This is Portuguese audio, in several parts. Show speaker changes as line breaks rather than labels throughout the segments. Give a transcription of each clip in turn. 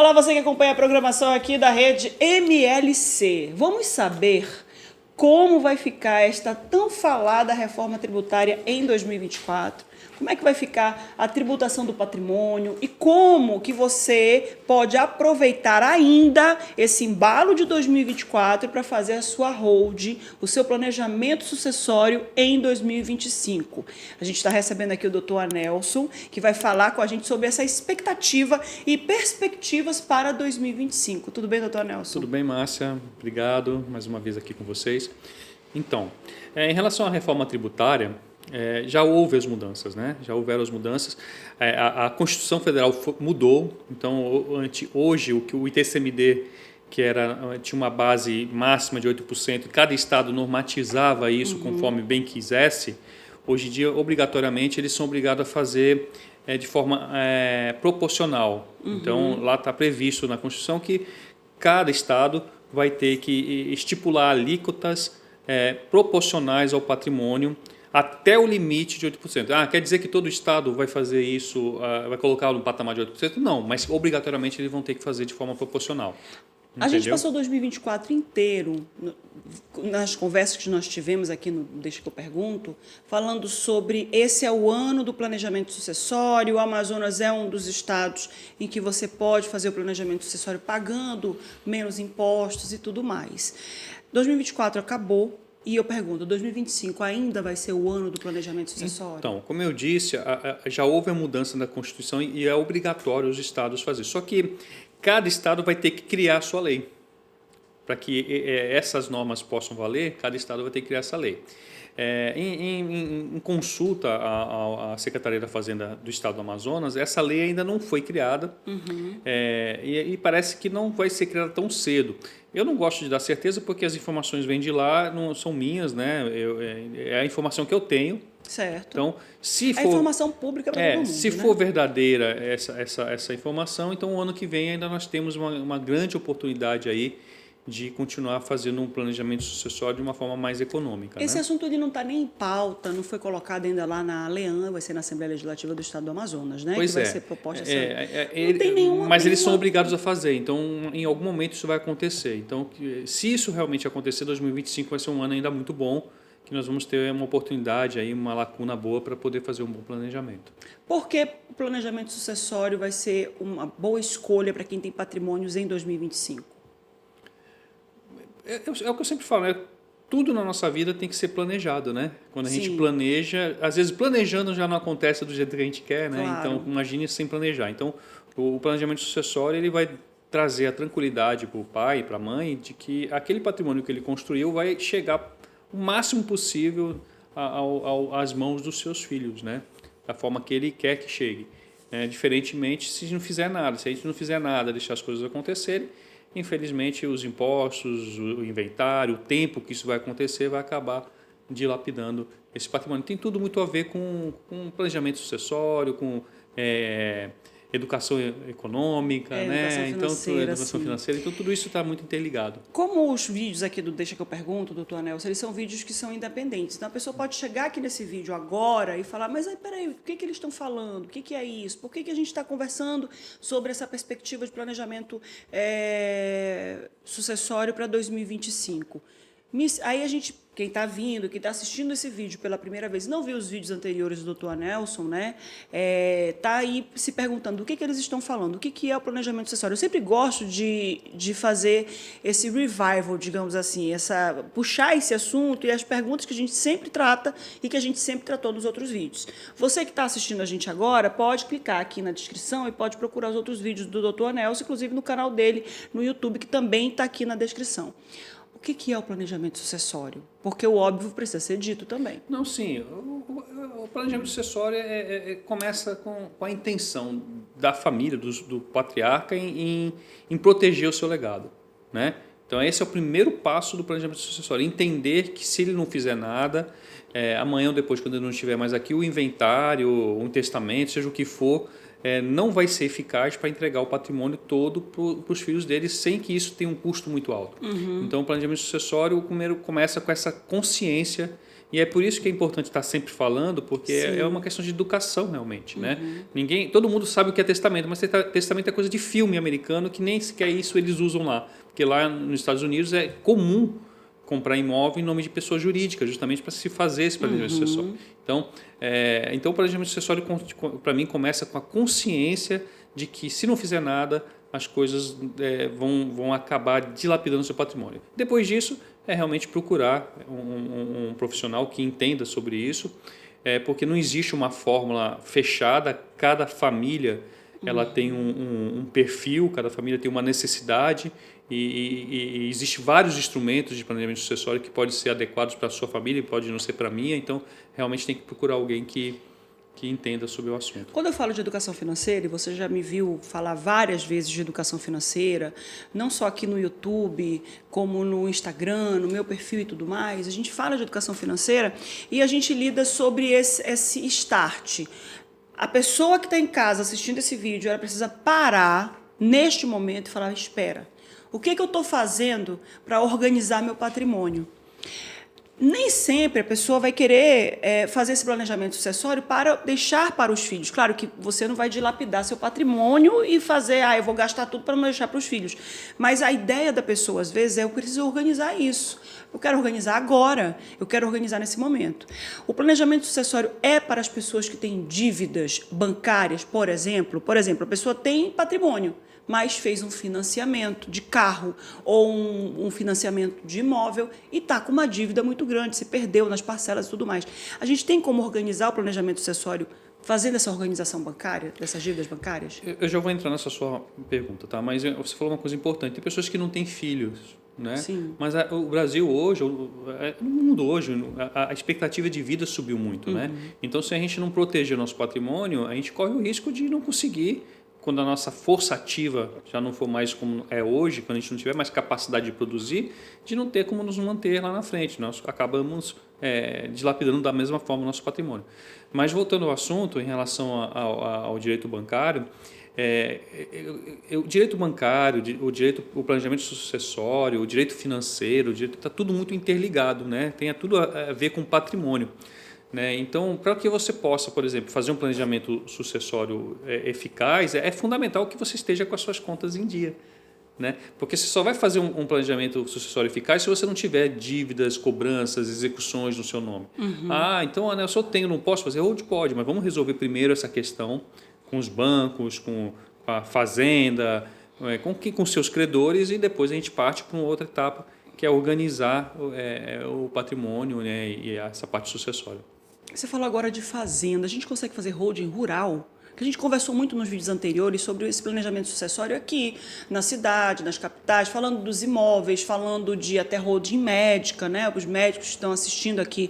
Olá, você que acompanha a programação aqui da rede MLC. Vamos saber como vai ficar esta tão falada reforma tributária em 2024? Como é que vai ficar a tributação do patrimônio e como que você pode aproveitar ainda esse embalo de 2024 para fazer a sua hold, o seu planejamento sucessório em 2025. A gente está recebendo aqui o Dr. Anelson, que vai falar com a gente sobre essa expectativa e perspectivas para 2025. Tudo bem, Dr. Anelson?
Tudo bem, Márcia. Obrigado mais uma vez aqui com vocês. Então, em relação à reforma tributária, já houve as mudanças, né? Já houveram as mudanças. A Constituição Federal mudou, então hoje o ITCMD, que tinha uma base máxima de 8%, e cada estado normatizava isso conforme bem quisesse, hoje em dia, obrigatoriamente, eles são obrigados a fazer de forma proporcional. Então, lá está previsto na Constituição que cada estado vai ter que estipular alíquotas proporcionais ao patrimônio até o limite de 8%. Quer dizer que todo estado vai fazer isso, vai colocar no patamar de 8%? Não, mas obrigatoriamente eles vão ter que fazer de forma proporcional.
A gente passou 2024 inteiro, nas conversas que nós tivemos aqui no Deixa que eu pergunto, falando sobre esse é o ano do planejamento sucessório, o Amazonas é um dos estados em que você pode fazer o planejamento sucessório pagando menos impostos e tudo mais. 2024 acabou. E eu pergunto, 2025 ainda vai ser o ano do planejamento sucessório?
Então, como eu disse, já houve a mudança na Constituição e é obrigatório os estados fazer. Só que cada estado vai ter que criar a sua lei. Para que essas normas possam valer, cada estado vai ter que criar essa lei. Em consulta à Secretaria da Fazenda do Estado do Amazonas, essa lei ainda não foi criada e parece que não vai ser criada tão cedo. Eu não gosto de dar certeza porque as informações vêm de lá, não são minhas, né? É a informação que eu tenho.
Certo.
Então, se for
a informação pública para todo mundo,
se for verdadeira essa informação, então o ano que vem ainda nós temos uma grande oportunidade aí de continuar fazendo um planejamento sucessório de uma forma mais econômica.
Esse assunto ele não está nem em pauta, não foi colocado ainda lá na LEAN, vai ser na Assembleia Legislativa do Estado do Amazonas, né?
Pois
que vai ser proposta não tem nenhuma.
Mas eles são obrigados a fazer, então em algum momento isso vai acontecer. Então, se isso realmente acontecer, 2025 vai ser um ano ainda muito bom, que nós vamos ter uma oportunidade, aí, uma lacuna boa para poder fazer um bom planejamento.
Por que o planejamento sucessório vai ser uma boa escolha para quem tem patrimônios em 2025?
É o que eu sempre falo, né? Tudo na nossa vida tem que ser planejado, né? Quando a gente planeja, às vezes planejando já não acontece do jeito que a gente quer, né?
Claro.
Então, imagine sem planejar. Então, o planejamento sucessório ele vai trazer a tranquilidade para o pai e para a mãe de que aquele patrimônio que ele construiu vai chegar o máximo possível às mãos dos seus filhos, né? Da forma que ele quer que chegue. Diferentemente, se não fizer nada. Se a gente não fizer nada, deixar as coisas acontecerem, infelizmente, os impostos, o inventário, o tempo que isso vai acontecer vai acabar dilapidando esse patrimônio. Tem tudo muito a ver com planejamento sucessório, com educação econômica, né? Educação financeira. Então, tudo isso está muito interligado.
Como os vídeos aqui do Deixa que eu pergunto, doutor Anelson, eles são vídeos que são independentes. Então, a pessoa pode chegar aqui nesse vídeo agora e falar, mas aí, peraí, o que eles estão falando? O que é isso? Por que a gente está conversando sobre essa perspectiva de planejamento sucessório para 2025? Aí a gente, quem está vindo, quem está assistindo esse vídeo pela primeira vez, não viu os vídeos anteriores do Dr. Anelson, né? Tá aí se perguntando o que eles estão falando, o que é o planejamento sucessório. Eu sempre gosto de fazer esse revival, digamos assim, puxar esse assunto e as perguntas que a gente sempre trata e que a gente sempre tratou nos outros vídeos. Você que está assistindo a gente agora, pode clicar aqui na descrição e pode procurar os outros vídeos do Dr. Anelson, inclusive no canal dele, no YouTube, que também está aqui na descrição. O que é o planejamento sucessório? Porque o óbvio precisa ser dito também.
Não, sim. O planejamento sucessório começa com a intenção da família, do patriarca, em proteger o seu legado, né? Então, esse é o primeiro passo do planejamento sucessório. Entender que se ele não fizer nada, amanhã ou depois, quando ele não estiver mais aqui, o inventário, um testamento, seja o que for, não vai ser eficaz para entregar o patrimônio todo para os filhos deles sem que isso tenha um custo muito alto. Então, o planejamento sucessório primeiro começa com essa consciência E é por isso que é importante estar sempre falando, porque é uma questão de educação realmente, né? Todo mundo sabe o que é testamento, mas testamento é coisa de filme americano que nem sequer isso eles usam lá. Porque lá nos Estados Unidos é comum comprar imóvel em nome de pessoa jurídica, justamente para se fazer esse planejamento sucessório. Então o planejamento sucessório, para mim, começa com a consciência de que, se não fizer nada, as coisas vão acabar dilapidando o seu patrimônio. Depois disso, é realmente procurar um profissional que entenda sobre isso, porque não existe uma fórmula fechada. Cada família ela tem um perfil, cada família tem uma necessidade, e existem vários instrumentos de planejamento sucessório que podem ser adequados para a sua família e pode não ser para a minha. Então, realmente tem que procurar alguém que entenda sobre o assunto.
Quando eu falo de educação financeira, e você já me viu falar várias vezes de educação financeira, não só aqui no YouTube, como no Instagram, no meu perfil e tudo mais, a gente fala de educação financeira e a gente lida sobre esse start. A pessoa que está em casa assistindo esse vídeo, ela precisa parar neste momento e falar: espera, o que eu estou fazendo para organizar meu patrimônio? Nem sempre a pessoa vai querer fazer esse planejamento sucessório para deixar para os filhos. Claro que você não vai dilapidar seu patrimônio e fazer, eu vou gastar tudo para não deixar para os filhos. Mas a ideia da pessoa, às vezes, eu preciso organizar isso. Eu quero organizar agora, eu quero organizar nesse momento. O planejamento sucessório é para as pessoas que têm dívidas bancárias, por exemplo. Por exemplo, a pessoa tem patrimônio, mas fez um financiamento de carro ou um financiamento de imóvel e está com uma dívida muito grande, se perdeu nas parcelas e tudo mais. A gente tem como organizar o planejamento sucessório fazendo essa organização bancária, dessas dívidas bancárias?
Eu já vou entrar nessa sua pergunta, tá? Mas você falou uma coisa importante. Tem pessoas que não têm filhos, né?
Sim.
Mas o Brasil hoje, no mundo hoje, a expectativa de vida subiu muito, né? Então, se a gente não proteger o nosso patrimônio, a gente corre o risco de não conseguir, quando a nossa força ativa já não for mais como é hoje, quando a gente não tiver mais capacidade de produzir, de não ter como nos manter lá na frente. Nós acabamos dilapidando da mesma forma o nosso patrimônio. Mas voltando ao assunto, em relação ao direito bancário, o direito bancário, o planejamento sucessório, o direito financeiro, está tudo muito interligado, né? Tem tudo a ver com patrimônio. Né? Então, para que você possa, por exemplo, fazer um planejamento sucessório eficaz, é fundamental que você esteja com as suas contas em dia. Né? Porque você só vai fazer um planejamento sucessório eficaz se você não tiver dívidas, cobranças, execuções no seu nome. Então, eu só tenho, não posso fazer? Pode, mas vamos resolver primeiro essa questão com os bancos, com a fazenda, com seus credores, e depois a gente parte para uma outra etapa, que é organizar o patrimônio, né, e essa parte sucessória.
Você falou agora de fazenda. A gente consegue fazer holding rural? Que a gente conversou muito nos vídeos anteriores sobre esse planejamento sucessório aqui, na cidade, nas capitais, falando dos imóveis, falando de até holding médica, né? Os médicos que estão assistindo aqui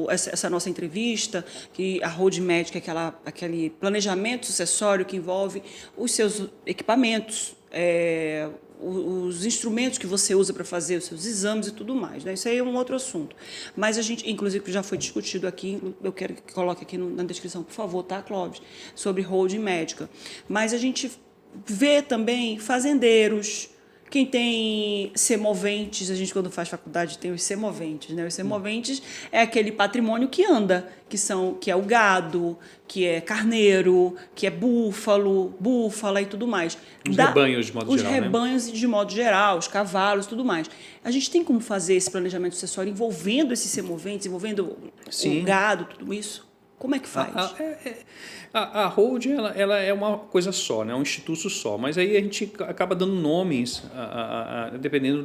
essa nossa entrevista, que a holding médica é aquele planejamento sucessório que envolve os seus equipamentos, os instrumentos que você usa para fazer os seus exames e tudo mais, né? Isso aí é um outro assunto. Mas a gente, inclusive, já foi discutido aqui, eu quero que coloque aqui na descrição, por favor, tá, Clóvis? Sobre holding médica. Mas a gente vê também fazendeiros, quem tem semoventes, a gente quando faz faculdade tem os semoventes, né? Os semoventes é aquele patrimônio que anda, que é o gado, que é carneiro, que é búfala e tudo mais.
Os rebanhos de modo geral,
Os rebanhos de modo geral, os cavalos e tudo mais. A gente tem como fazer esse planejamento sucessório envolvendo esses semoventes, envolvendo o gado, tudo isso? Como é que faz?
A holding ela é uma coisa só, né? É um instituto só, mas aí a gente acaba dando nomes dependendo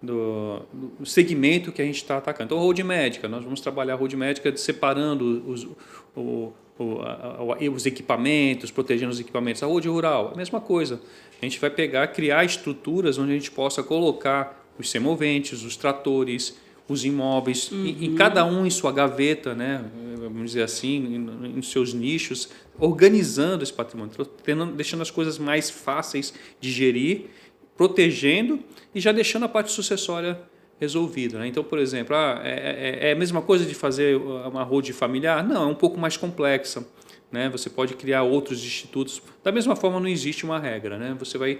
do segmento que a gente está atacando. Então, holding médica, nós vamos trabalhar a holding médica separando os equipamentos, protegendo os equipamentos. A holding rural, a mesma coisa. A gente vai criar estruturas onde a gente possa colocar os semoventes, os tratores, os imóveis, e cada um em sua gaveta, né? Vamos dizer assim, em seus nichos, organizando esse patrimônio, deixando as coisas mais fáceis de gerir, protegendo e já deixando a parte sucessória resolvida. Né? Então, por exemplo, é a mesma coisa de fazer uma holding familiar? Não, é um pouco mais complexa. né? Você pode criar outros institutos. Da mesma forma, não existe uma regra, né? Você vai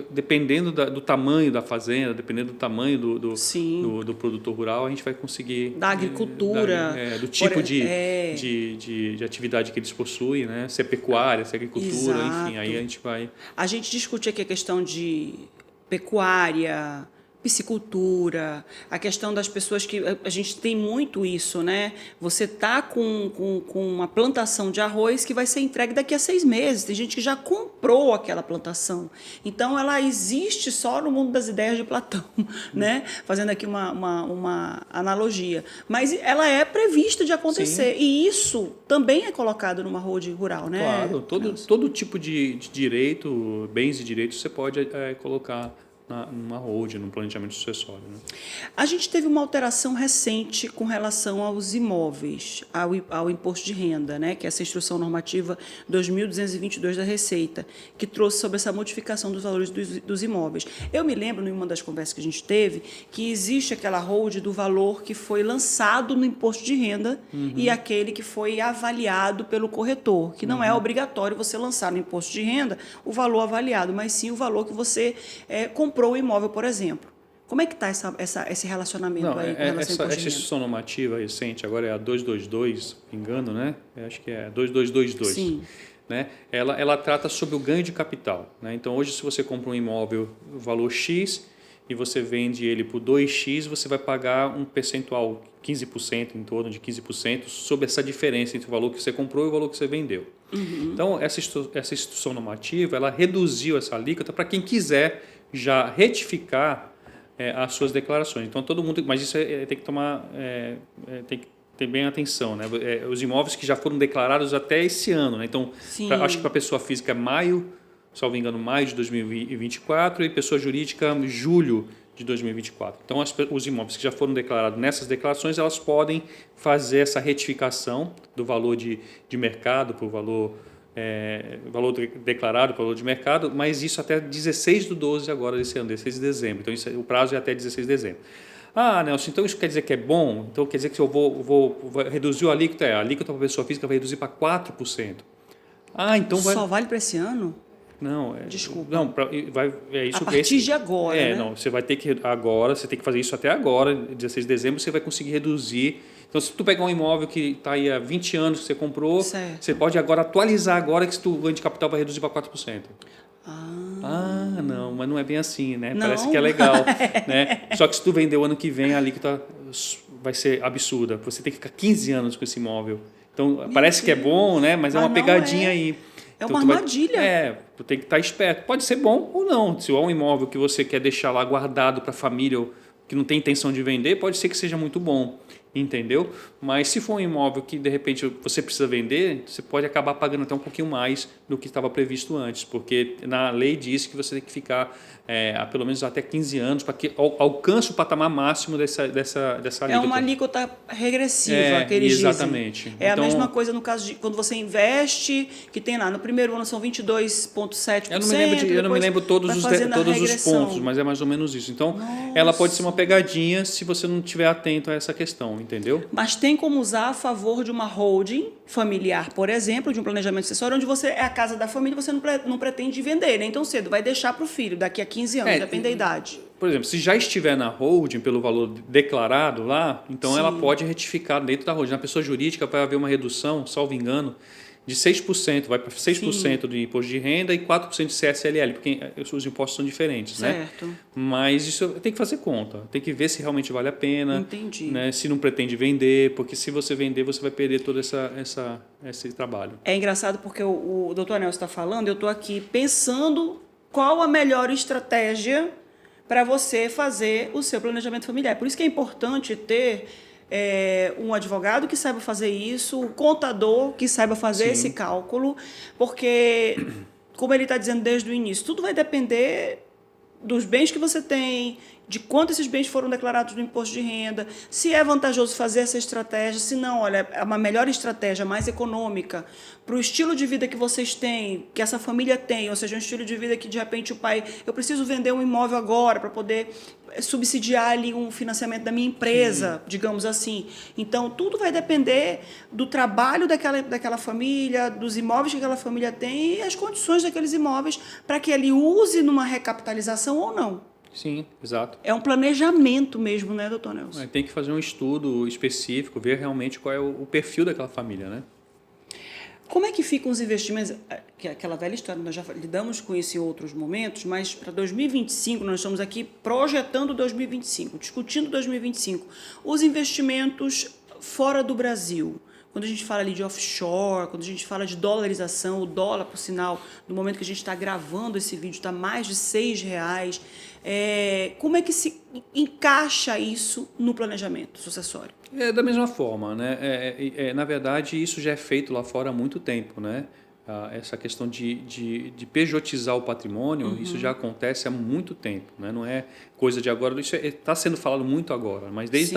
dependendo do tamanho da fazenda, dependendo do tamanho do produtor rural, a gente vai conseguir...
Da agricultura.
Do tipo de atividade que eles possuem, né? Se é pecuária, se é agricultura,
Exato.
enfim, aí a gente vai...
A gente discute aqui a questão de pecuária, piscicultura, a questão das pessoas que... A gente tem muito isso, né? Você tá com uma plantação de arroz que vai ser entregue daqui a 6 meses. Tem gente que já comprou aquela plantação. Então, ela existe só no mundo das ideias de Platão, né? Fazendo aqui uma analogia. Mas ela é prevista de acontecer. Sim. E isso também é colocado numa holding rural, né?
Claro, todo tipo de direito, bens e direitos, você pode colocar numa holding, num planejamento sucessório. Né?
A gente teve uma alteração recente com relação aos imóveis, ao imposto de renda, né? Que é essa instrução normativa 2222 da Receita, que trouxe sobre essa modificação dos valores dos imóveis. Eu me lembro, em uma das conversas que a gente teve, que existe aquela holding do valor que foi lançado no imposto de renda e aquele que foi avaliado pelo corretor, que não é obrigatório você lançar no imposto de renda o valor avaliado, mas sim o valor que você comprou o imóvel, por exemplo. Como é que está esse relacionamento aí com relação ao imposto de renda?
Essa instrução normativa recente, agora é a 222, se não me engano, né? Acho que é 2222.
Sim.
Né? Ela trata sobre o ganho de capital. Né? Então, hoje, se você compra um imóvel valor X e você vende ele por 2X, você vai pagar um percentual, 15%, em torno de 15%, sobre essa diferença entre o valor que você comprou e o valor que você vendeu. Então, essa instrução normativa, ela reduziu essa alíquota para quem quiser já retificar as suas declarações. Então, todo mundo... Mas isso tem que tomar... tem que ter bem atenção, né? Os imóveis que já foram declarados até esse ano, né? Então, acho que para a pessoa física é maio, salvo engano, maio de 2024 e pessoa jurídica julho de 2024. Então, os imóveis que já foram declarados nessas declarações, elas podem fazer essa retificação do valor de mercado para o valor declarado para o valor de mercado, mas isso até 16/12 agora desse ano, 16 de dezembro. Então, o prazo é até 16 de dezembro. Ah, Nelson, então isso quer dizer que é bom? Então quer dizer que eu vou reduzir o alíquota? A alíquota para a pessoa física vai reduzir para 4%. Ah, então vai...
Só vale para esse ano?
Não,
desculpa.
Não, é isso.
A partir de agora, né?
Não, você vai ter que agora, você tem que fazer isso até agora, 16 de dezembro, você vai conseguir reduzir. Então, se tu pegar um imóvel que está aí há 20 anos que você comprou,
certo,
você pode agora atualizar agora que o ganho de capital vai reduzir para 4%. Não, mas não é bem assim, né? Não. Parece que é legal, né? Só que se tu vender o ano que vem, a alíquota vai ser absurda. Você tem que ficar 15 anos com esse imóvel. Então, parece que é bom, né? Mas é uma pegadinha aí.
É uma armadilha.
Tu tem que estar esperto. Pode ser bom ou não. Se é um imóvel que você quer deixar lá guardado para a família ou que não tem intenção de vender, pode ser que seja muito bom. Entendeu? Mas se for um imóvel que de repente você precisa vender, você pode acabar pagando até um pouquinho mais do que estava previsto antes, porque na lei diz que você tem que ficar pelo menos até 15 anos para que alcance o patamar máximo dessa alíquota.
É uma alíquota regressiva que eles
exatamente.
Dizem. Então, a mesma coisa no caso de quando você investe, que tem lá no primeiro ano são 22,7%.
Eu não me lembro todos os pontos, mas é mais ou menos isso. Então, ela pode ser uma pegadinha se você não estiver atento a essa questão. Entendeu?
Mas tem como usar a favor de uma holding familiar, por exemplo, de um planejamento sucessório, onde você é a casa da família e você não pretende vender nem tão cedo, vai deixar para o filho daqui a 15 anos, depende da idade.
Por exemplo, se já estiver na holding pelo valor declarado lá, então ela pode retificar dentro da holding. Na pessoa jurídica vai haver uma redução, salvo engano, de 6%, vai para 6% do imposto de renda e 4% de CSLL, porque os impostos são diferentes,
certo,
né? Mas isso tem que fazer conta, tem que ver se realmente vale a pena.
Entendi.
Né? Se não pretende vender, porque se você vender, você vai perder todo esse trabalho.
É engraçado porque o doutor Nelson está falando, eu estou aqui pensando qual a melhor estratégia para você fazer o seu planejamento familiar. Por isso que é importante ter um advogado que saiba fazer isso, um contador que saiba fazer esse cálculo, porque, como ele está dizendo desde o início, tudo vai depender dos bens que você tem, de quanto esses bens foram declarados no imposto de renda, se é vantajoso fazer essa estratégia, se não, olha, é uma melhor estratégia, mais econômica, para o estilo de vida que vocês têm, que essa família tem, ou seja, um estilo de vida que, de repente, o pai, eu preciso vender um imóvel agora para poder subsidiar ali um financiamento da minha empresa, digamos assim. Então, tudo vai depender do trabalho daquela família, dos imóveis que aquela família tem e as condições daqueles imóveis para que ele use numa recapitalização ou não.
Sim, exato.
É um planejamento mesmo, né, doutor Nelson?
Tem que fazer um estudo específico, ver realmente qual é o perfil daquela família, né?
Como é que ficam os investimentos? Que é aquela velha história, nós já lidamos com isso em outros momentos, mas para 2025, nós estamos aqui projetando 2025, discutindo 2025. Os investimentos fora do Brasil. Quando a gente fala ali de offshore, quando a gente fala de dolarização, o dólar, por sinal, no momento que a gente está gravando esse vídeo, está mais de R$6. Como é que se encaixa isso no planejamento sucessório?
Da mesma forma, né? Na verdade, isso já é feito lá fora há muito tempo, né? Essa questão de pejotizar o patrimônio, isso já acontece há muito tempo, né? Não é coisa de agora, isso está sendo falado muito agora, mas desde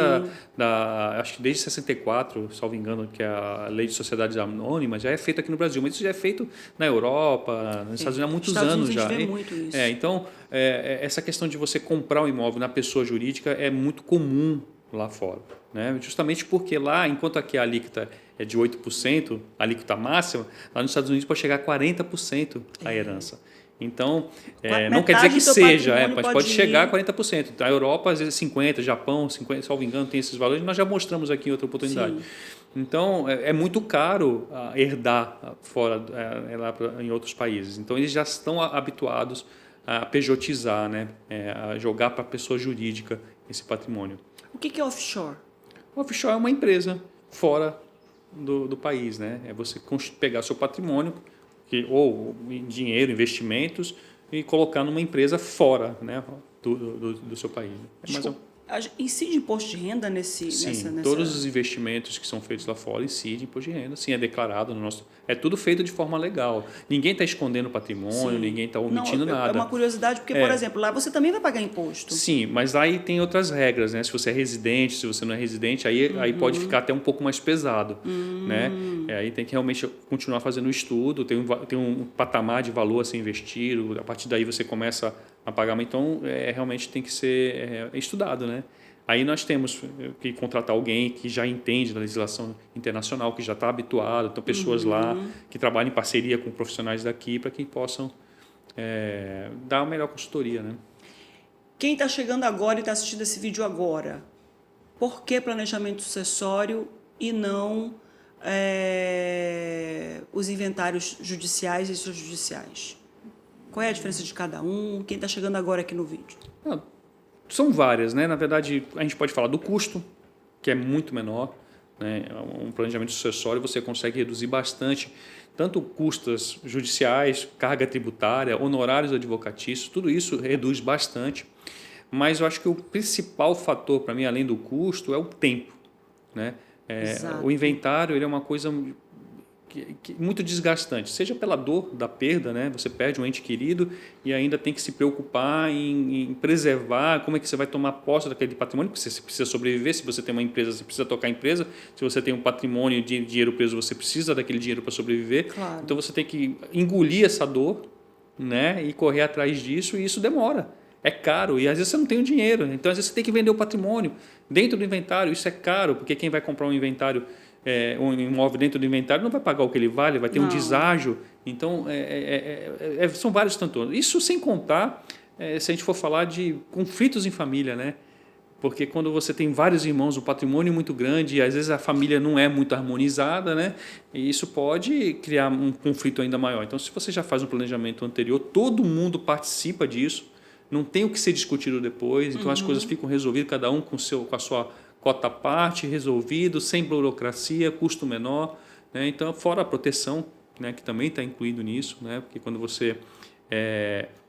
acho que desde 64, salvo engano, que é a Lei de Sociedades Anônimas, já é feito aqui no Brasil, mas isso já é feito na Europa, nos Estados Unidos há muitos anos já.
A gente vê muito isso.
Então, essa questão de você comprar um imóvel na pessoa jurídica é muito comum lá fora, né? Justamente porque lá, enquanto aqui a alíquota é de 8%, a alíquota máxima, lá nos Estados Unidos pode chegar a 40% a herança. Então, não quer dizer que seja, mas pode chegar a 40%. A Europa, às vezes, 50%, Japão, 50%, salvo engano, tem esses valores, nós já mostramos aqui em outra oportunidade. Sim. Então, é muito caro herdar fora, lá em outros países. Então, eles já estão habituados a pejotizar, né? A jogar para a pessoa jurídica esse patrimônio.
O que é offshore?
Offshore é uma empresa fora do país, né? É você pegar seu patrimônio, ou dinheiro, investimentos, e colocar numa empresa fora, né, do seu país.
Incide imposto de renda nessa...
Todos os investimentos que são feitos lá fora incidem imposto de renda. Sim, é declarado no nosso... É tudo feito de forma legal. Ninguém está escondendo patrimônio, ninguém está omitindo nada.
É uma curiosidade, porque, por exemplo, lá você também vai pagar imposto.
Sim, mas aí tem outras regras, né? Se você é residente, se você não é residente, aí pode ficar até um pouco mais pesado, né? Aí tem que realmente continuar fazendo o estudo, tem um patamar de valor a ser investido, a partir daí você começa a pagar, então realmente tem que ser estudado, né? Aí nós temos que contratar alguém que já entende da legislação internacional, que já está habituado, então pessoas lá que trabalham em parceria com profissionais daqui para que possam dar a melhor consultoria, né?
Quem está chegando agora e está assistindo esse vídeo agora, por que planejamento sucessório e não os inventários judiciais e extrajudiciais? Qual é a diferença de cada um? Quem está chegando agora aqui no vídeo?
São várias, né? Na verdade, a gente pode falar do custo, que é muito menor, né? Um planejamento sucessório você consegue reduzir bastante, tanto custos judiciais, carga tributária, honorários advocatícios, tudo isso reduz bastante. Mas eu acho que o principal fator para mim, além do custo, é o tempo, né? O inventário ele é uma coisa muito desgastante, seja pela dor da perda, né? Você perde um ente querido e ainda tem que se preocupar em preservar como é que você vai tomar posse daquele patrimônio, porque você precisa sobreviver. Se você tem uma empresa, você precisa tocar a empresa. Se você tem um patrimônio de dinheiro preso, você precisa daquele dinheiro para sobreviver.
Claro.
Então você tem que engolir essa dor, né? E correr atrás disso, e isso demora. É caro e às vezes você não tem o dinheiro, então às vezes você tem que vender o patrimônio dentro do inventário. Isso é caro, porque quem vai comprar um inventário, um imóvel dentro do inventário, não vai pagar o que ele vale, vai ter um deságio. Então, são vários tantos. Isso sem contar, se a gente for falar de conflitos em família, né? Porque quando você tem vários irmãos, um patrimônio muito grande, e às vezes a família não é muito harmonizada, né? E isso pode criar um conflito ainda maior. Então, se você já faz um planejamento anterior, todo mundo participa disso, não tem o que ser discutido depois, então as coisas ficam resolvidas, cada um com a sua cota à parte, resolvido, sem burocracia, custo menor, né? Então, fora a proteção, né, que também está incluído nisso, né? Porque quando você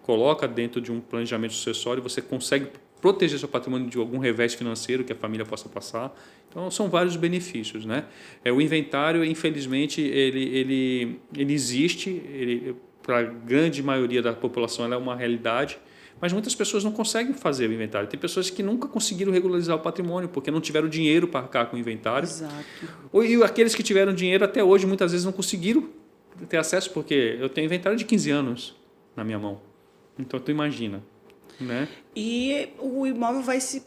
coloca dentro de um planejamento sucessório, você consegue proteger seu patrimônio de algum revés financeiro que a família possa passar. Então, são vários benefícios, né? O inventário, infelizmente, ele existe, para a grande maioria da população ela é uma realidade, Mas muitas pessoas não conseguem fazer o inventário. Tem pessoas que nunca conseguiram regularizar o patrimônio porque não tiveram dinheiro para arcar com o inventário.
Exato.
E aqueles que tiveram dinheiro até hoje muitas vezes não conseguiram ter acesso porque eu tenho inventário de 15 anos na minha mão. Então tu imagina, né?
E o imóvel vai se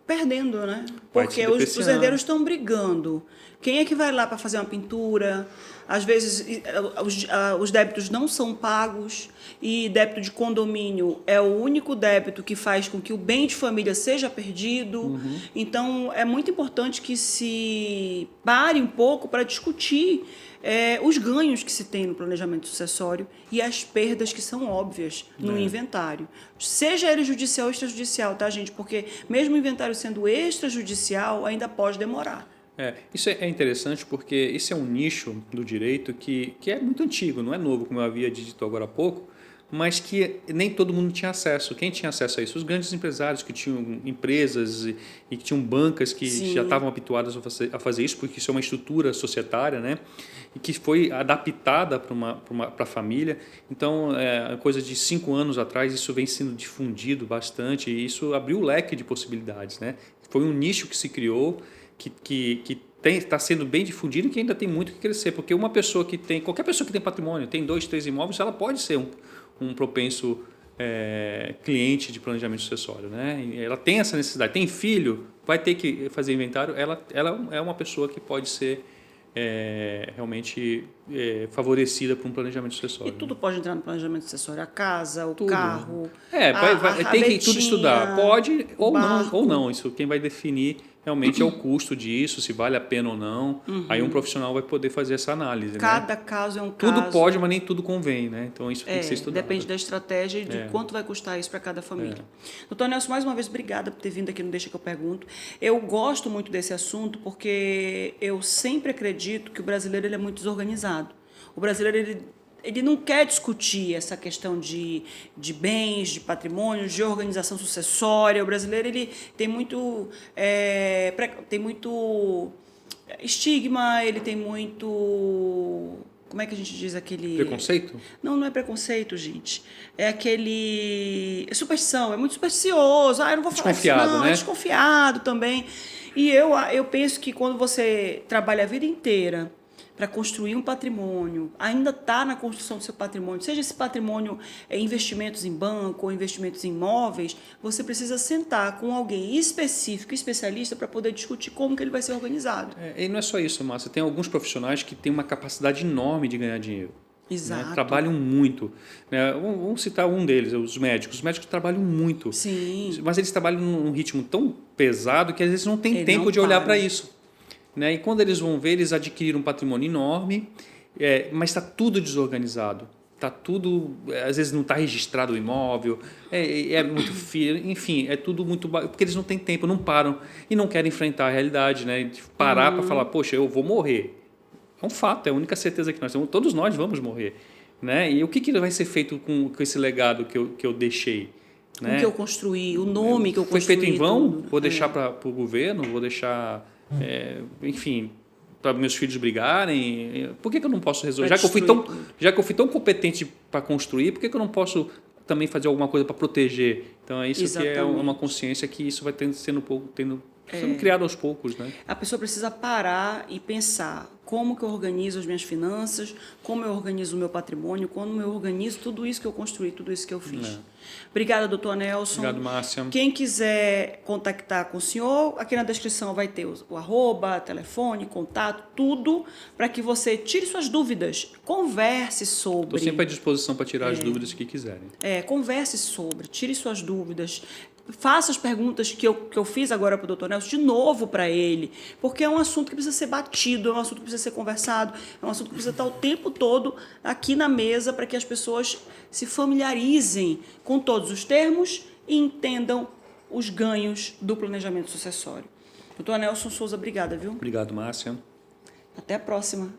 perdendo, né?
Vai
Porque
se
os
depreciando.
herdeiros estão brigando. Quem é que vai lá para fazer uma pintura? Às vezes os débitos não são pagos e débito de condomínio é o único débito que faz com que o bem de família seja perdido. Então, é muito importante que se pare um pouco para discutir os ganhos que se tem no planejamento sucessório e as perdas que são óbvias no inventário. Seja ele judicial ou extrajudicial, tá, gente? Porque mesmo o inventário sendo extrajudicial, ainda pode demorar.
Isso é interessante porque esse é um nicho do direito que é muito antigo, não é novo, como eu havia dito agora há pouco, mas que nem todo mundo tinha acesso. Quem tinha acesso a isso? Os grandes empresários que tinham empresas e que tinham bancas que já estavam habituadas a fazer isso, porque isso é uma estrutura societária, né? E que foi adaptada para a família. Então, coisa de 5 anos atrás, isso vem sendo difundido bastante e isso abriu o leque de possibilidades, né? Foi um nicho que se criou, que está sendo bem difundido e que ainda tem muito que crescer, porque qualquer pessoa que tem patrimônio, tem 2, 3 imóveis, ela pode ser um propenso cliente de planejamento sucessório, né? Ela tem essa necessidade, tem filho, vai ter que fazer inventário, ela é uma pessoa que pode ser realmente favorecida por um planejamento sucessório.
E tudo pode entrar no planejamento sucessório, a casa, o
tudo.
carro,
tem que tudo estudar, pode ou
barco.
não, isso quem vai definir realmente é o custo disso, se vale a pena ou não. Aí um profissional vai poder fazer essa análise.
Cada
né?
caso é um caso.
Tudo pode, mas nem tudo convém, né? Então isso tem que ser estudado.
Depende da estratégia e de quanto vai custar isso para cada família. Doutor Nelson, mais uma vez, obrigada por ter vindo aqui no Deixa que eu pergunto. Eu gosto muito desse assunto porque eu sempre acredito que o brasileiro ele é muito desorganizado. O brasileiro ele não quer discutir essa questão de bens, de patrimônio, de organização sucessória. O brasileiro ele tem muito estigma, ele tem muito... Como é que a gente diz aquele...
Preconceito?
Não é preconceito, gente. É aquele... É superstição, é muito supersticioso. Eu não vou falar isso, não.
Né?
É desconfiado também. E eu penso que quando você trabalha a vida inteira para construir um patrimônio, ainda está na construção do seu patrimônio, seja esse patrimônio investimentos em banco ou investimentos em imóveis, você precisa sentar com alguém específico, especialista, para poder discutir como que ele vai ser organizado.
E não é só isso, Márcia. Tem alguns profissionais que têm uma capacidade enorme de ganhar dinheiro.
Exato.
Né? Trabalham muito. Né? Vamos citar um deles, os médicos. Os médicos trabalham muito.
Sim.
Mas eles trabalham num ritmo tão pesado que às vezes não tem tempo de olhar para isso. Né? E quando eles vão ver, eles adquiriram um patrimônio enorme, mas está tudo desorganizado. Está tudo, às vezes não está registrado o imóvel, é muito feio, enfim, é tudo muito... Porque eles não têm tempo, não param e não querem enfrentar a realidade, né? De parar para falar, poxa, eu vou morrer. É um fato, é a única certeza que nós temos. Todos nós vamos morrer. Né? E o que vai ser feito com esse legado que eu deixei? Né?
O que eu construí, o nome que eu construí.
Foi feito em vão?
Tudo.
Vou deixar para o governo? Vou deixar... enfim, para meus filhos brigarem, por que eu não posso resolver? Já que eu fui tão competente para construir, por que eu não posso também fazer alguma coisa para proteger? Então, isso que é uma consciência que isso vai sendo criado aos poucos. Né?
A pessoa precisa parar e pensar como que eu organizo as minhas finanças, como eu organizo o meu patrimônio, como eu organizo tudo isso que eu construí, tudo isso que eu fiz. Obrigada, doutor Nelson.
Obrigado, Márcia.
Quem quiser contactar com o senhor, aqui na descrição vai ter o arroba, telefone, contato, tudo, para que você tire suas dúvidas, converse sobre.
Estou sempre à disposição para tirar as dúvidas que quiserem.
Converse sobre, tire suas dúvidas. Faça as perguntas que eu fiz agora para o doutor Nelson de novo para ele, porque é um assunto que precisa ser batido, é um assunto que precisa ser conversado, é um assunto que precisa estar o tempo todo aqui na mesa para que as pessoas se familiarizem com todos os termos e entendam os ganhos do planejamento sucessório. Doutor Nelson Souza, obrigada, viu?
Obrigado, Márcia.
Até a próxima.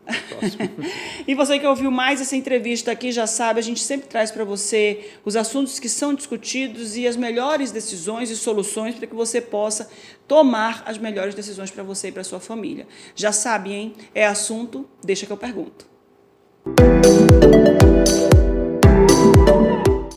E você que ouviu mais essa entrevista aqui já sabe, a gente sempre traz para você os assuntos que são discutidos e as melhores decisões e soluções para que você possa tomar as melhores decisões para você e para sua família. Já sabe, hein? É assunto, deixa que eu pergunto.